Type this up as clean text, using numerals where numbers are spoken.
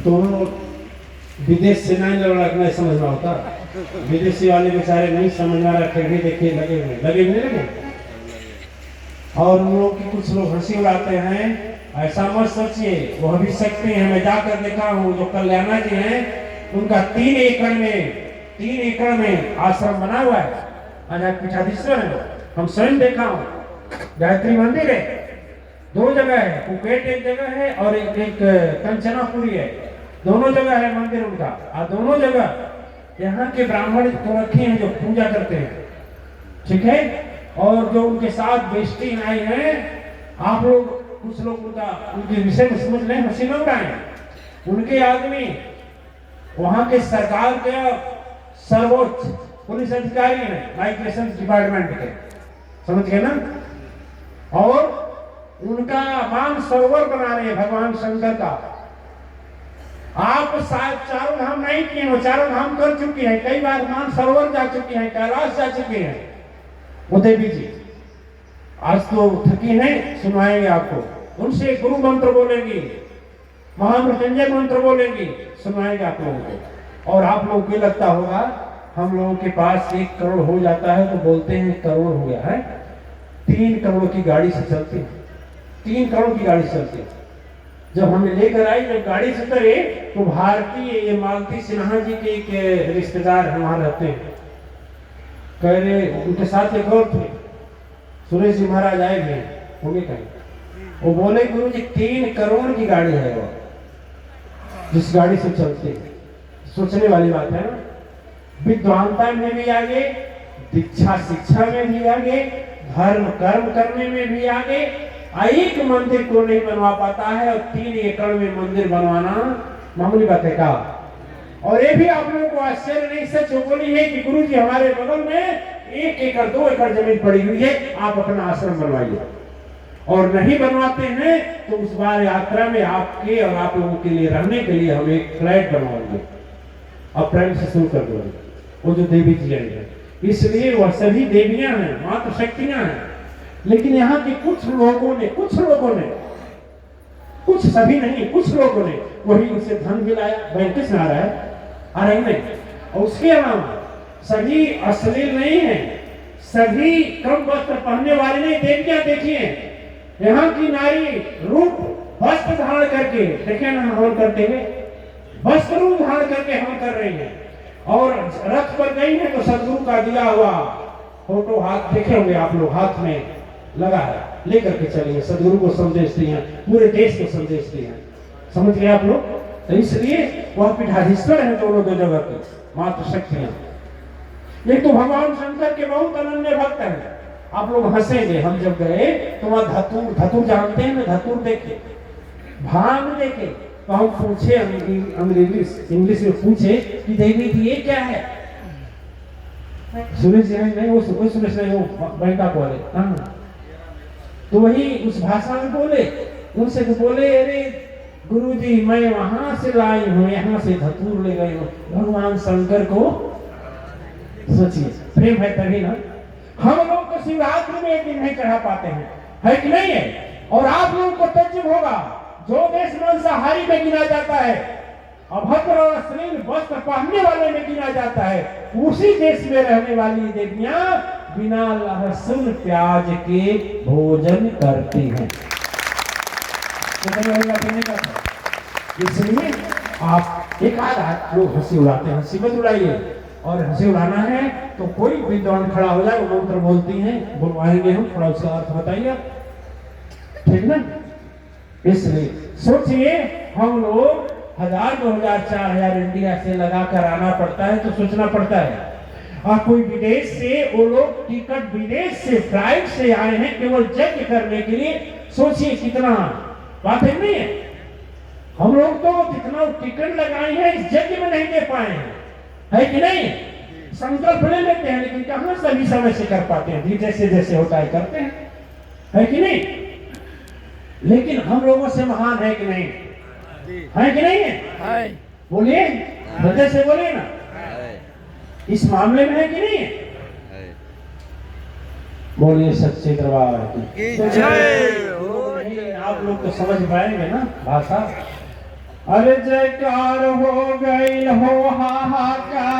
दोनों विदेश से नहीं रखना समझना होता, विदेशी वाले बेचारे नहीं समझना रखे भी देखिए लगे हुए और उन लोग की कुछ लोग हंसी उड़ाते हैं। ऐसा मत सोचिए, वह भी सकते हैं। मैं जाकर देखा हूँ जो कल्याणा जी हैं उनका 3 एकड़ में आश्रम बना हुआ है। आजाद पीठाधीश्वर है, हम स्वयं देखा हूँ। गायत्री मंदिर है, 2 जगह है, कुकेट एक जगह है और एक कंचनापुरी है, दोनों जगह है मंदिर उनका। और दोनों जगह यहाँ के ब्राह्मण को रखे हैं जो पूजा करते हैं, ठीक है। और जो उनके साथ बेस्टी आई है, आप लोग कुछ लोग उनके विषय में समझ लें, हंसी न उड़ाएं। उनके आदमी वहां के सरकार के सर्वोच्च पुलिस अधिकारी हैं, माइग्रेशन डिपार्टमेंट के, समझ गए ना। और उनका मान सरोवर बना रहे हैं भगवान शंकर का। आप शायद चारों धाम नहीं किए हो, चारों धाम कर चुकी हैं, कई बार मान सरोवर जा चुकी हैं, कैलाश जा चुके हैं। वो देवी जी आज तो थकी हैं, सुनाएंगे आपको। उनसे गुरु मंत्र बोलेंगी, महामृत्युंजय मंत्र बोलेंगी, सुनाएंगे आप लोगों को। और आप लोगों को लगता होगा हम लोगों के पास 1 करोड़ हो जाता है तो बोलते हैं करोड़ हो गया है। 3 करोड़ की गाड़ी से चलती है, 3 करोड़ की गाड़ी चलती है। जब हमें लेकर आई, जब गाड़ी से उतरे तो भारतीय ये मालती सिन्हा जी के एक रिश्तेदार वहां रहते हैं, कह रहे उनके साथ एक और थे, सुरेश जी महाराज आए भी होंगे कहीं। वो बोले गुरु जी 3 करोड़ की गाड़ी है वो, जिस गाड़ी से चलते हैं। सोचने वाली बात है ना। विद्वानता में भी आगे, दीक्षा शिक्षा में भी आगे, धर्म कर्म करने में भी आगे। एक मंदिर को नहीं बनवा पाता है और 3 एकड़ में मंदिर बनवाना मामूली बात है का। और ये भी आप लोगों को आश्चर्य नहीं, सच बोली है कि गुरु जी हमारे बगल में 1 एकड़ 2 एकड़ जमीन पड़ी हुई है, आप अपना आश्रम बनवाइए। और नहीं बनवाते हैं तो उस बार यात्रा में आपके और आप लोगों के लिए रहने के लिए हम एक फ्लैट बनवाएंगे। अप्रैल से शुरू कर देंगे वो जो देवी जी हैं। इसलिए वह सभी देवियां हैं, मात्र शक्तियां हैं। लेकिन यहाँ के कुछ लोगों ने कुछ सभी नहीं, कुछ लोगों ने वही उसे धन मिलाया। बैंक से आ रहा है, आ रही नहीं। और उसके अलावा सभी अश्लील नहीं है, सभी कम वस्त्र पहनने वाले नहीं। देवियां देखिए, यहाँ की नारी रूप वस्त्र धारण करके, देखे ना हवन करते हुए, वस्त्र रूप धारण करके हवन कर रही है। और रथ पर गई है तो सदगुरु का दिया हुआ फोटो हाथ देखे होंगे आप लोग, हाथ में लगा है, लेकर के चलिए। सदगुरु को संदेश दिए, पूरे देश को संदेश दिए, समझ गए आप लोग। तो इसलिए वह पीठाधीश्वर है दोनों 2 जगह के मात्र शक्तियां। एक तो भगवान शंकर के बहुत अनन्य भक्त हैं। आप लोग हंसेंगे, हम जब गए तो वहां धतूर जानते हैं ना, धतूर देखे, भांग देखे। तो हम पूछे, इंग्लिश में पूछे कि देवी जी ये क्या है। सुरेश जी नहीं, वो सुरेश नहीं, वो बैंका को वाले। हाँ, तो वही उस भाषा में बोले, उनसे तो बोले अरे गुरुजी मैं वहां से लाई हूँ, यहाँ से धतूर ले गई हूँ। भगवान शंकर को सोचिए, प्रेम है तभी ना। हम लोग को शिवरात्रि में एक दिन नहीं चढ़ा पाते हैं, है कि नहीं है। और आप लोगों को तज्जुब होगा, जो देश मांसाहारी में गिना जाता है, अभद्र और अश्लील वस्त्र पहनने वाले में गिना जाता है, उसी देश में रहने वाली देवियां बिना लहसुन प्याज के भोजन करती हैं। इसलिए आप एक आध लोग हंसी उड़ाते हैं, हंसी मत उड़ाइए। और हंसी उड़ाना है तो कोई विद्वान खड़ा हो जाए, वो मंत्र बोलती हैं, बुलवाएंगे हम, थोड़ा उसका अर्थ बताइए, ठीक ना। इसलिए सोचिए, हम लोग 1000, 2000, 4000 इंडिया से लगाकर आना पड़ता है तो सोचना पड़ता है। और कोई विदेश से, वो लोग टिकट विदेश से फ्लाइट से आए हैं केवल यज्ञ करने के लिए। सोचिए कितना बात है नहीं है। हम लोग तो जितना टिकट लगाए हैं इस यज्ञ में नहीं दे पाए हैं, है कि नहीं। संकल्प ले लेते हैं लेकिन कहां सभी समय से कर पाते हैं, जैसे जैसे होता है करते हैं, है कि नहीं। लेकिन हम लोगों से महान है कि नहीं, है कि नहीं है। बोलिए, हृदय से बोलिए ना, इस मामले में है कि नहीं है। बोलिए सच्चे दरबार की जय। आप लोग तो समझ पाएंगे ना भाषा। अरे जयकार हो गई हो हाहाकार